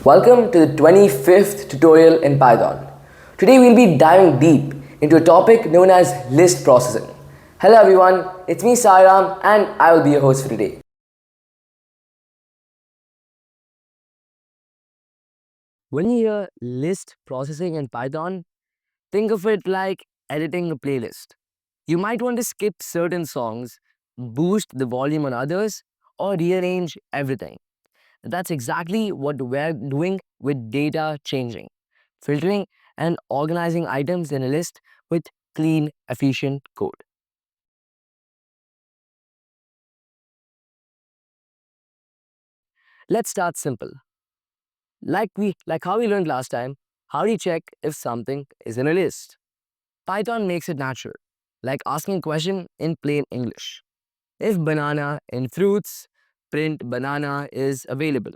Welcome to the 25th tutorial in Python. Today we'll be diving deep into a topic known as list processing. Hello everyone, it's me Sairam and I will be your host for today. When you hear list processing in Python, think of it like editing a playlist. You might want to skip certain songs, boost the volume on others, or rearrange everything. That's exactly what we're doing with data changing, filtering and organizing items in a list with clean, efficient code. Let's start simple. Like how we learned last time, how do you check if something is in a list? Python makes it natural, like asking a question in plain English. If banana in fruits, print banana is available.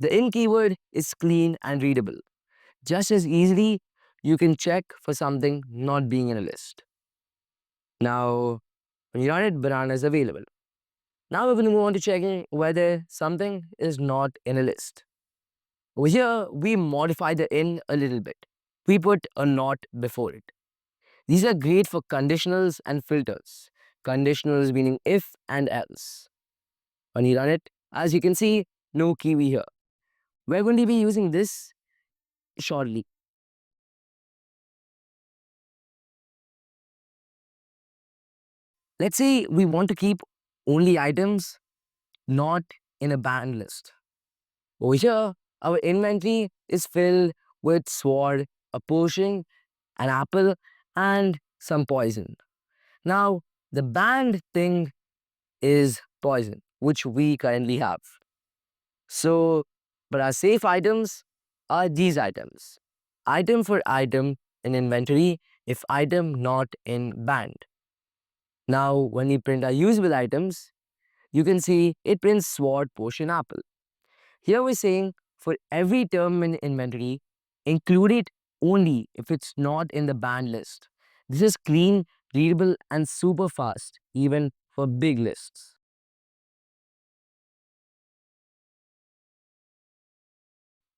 The in keyword is clean and readable. Just as easily, you can check for something not being in a list. Now, when you run it, banana is available. Now we're going to move on to checking whether something is not in a list. Over here, we modify the in a little bit. We put a not before it. These are great for conditionals and filters. Conditionals meaning if and else. When you run it, as you can see, no kiwi here. We're going to be using this shortly. Let's say we want to keep only items not in a banned list. Over here, our inventory is filled with sword, a potion, an apple, and some poison. Now, the banned thing is poison, which we currently have. So, but our safe items are these items. Item for item in inventory if item not in banned. Now, when we print our usable items, you can see it prints sword, potion, apple. Here we're saying for every term in inventory, include it only if it's not in the banned list. This is clean, readable, and super fast, even for big lists.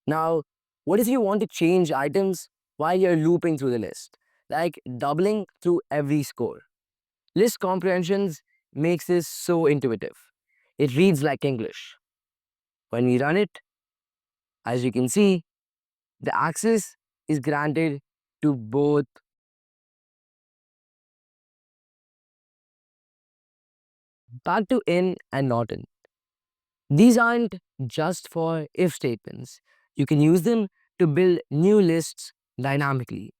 Now, what if you want to change items while you're looping through the list, like doubling through every score? List comprehensions makes this so intuitive. It reads like English. When we run it, as you can see, the access is granted to both. Back to in and not in. These aren't just for if statements. You can use them to build new lists dynamically,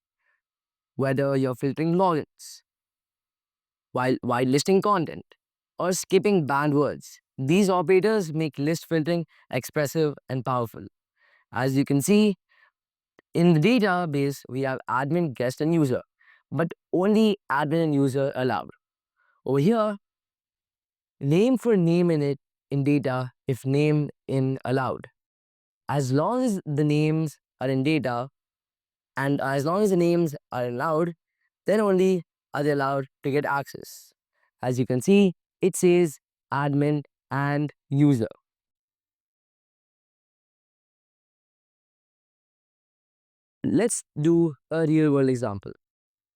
whether you're filtering logins, while listing content, or skipping banned words. These operators make list filtering expressive and powerful. As you can see, in the database, we have admin, guest, and user, but only admin and user allowed. Over here, name for name in it in data if name in allowed. As long as the names are in data and as long as the names are allowed, then only are they allowed to get access. As you can see, it says admin and user. Let's do a real world example.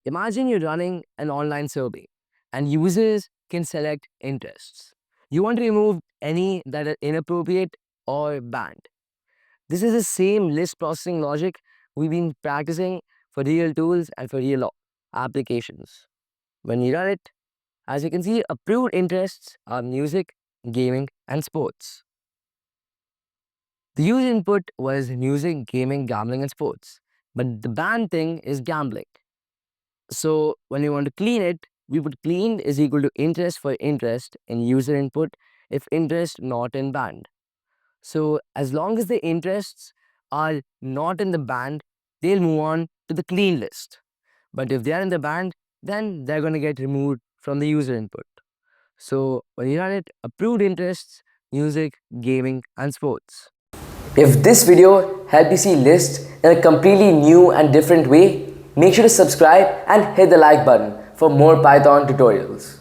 Imagine you're running an online survey and users can select interests. You want to remove any that are inappropriate or banned. This is the same list processing logic we've been practicing for real tools and for real applications. When you run it, as you can see, approved interests are music, gaming, and sports. The user input was music, gaming, gambling, and sports. But the banned thing is gambling. So when we want to clean it, we put clean is equal to interest for interest in user input if interest not in banned. So as long as the interests are not in the band, they'll move on to the clean list. But if they are in the band, then they're going to get removed from the user input. So when you run it, approved interests, music, gaming, and sports. If this video helped you see lists in a completely new and different way, make sure to subscribe and hit the like button for more Python tutorials.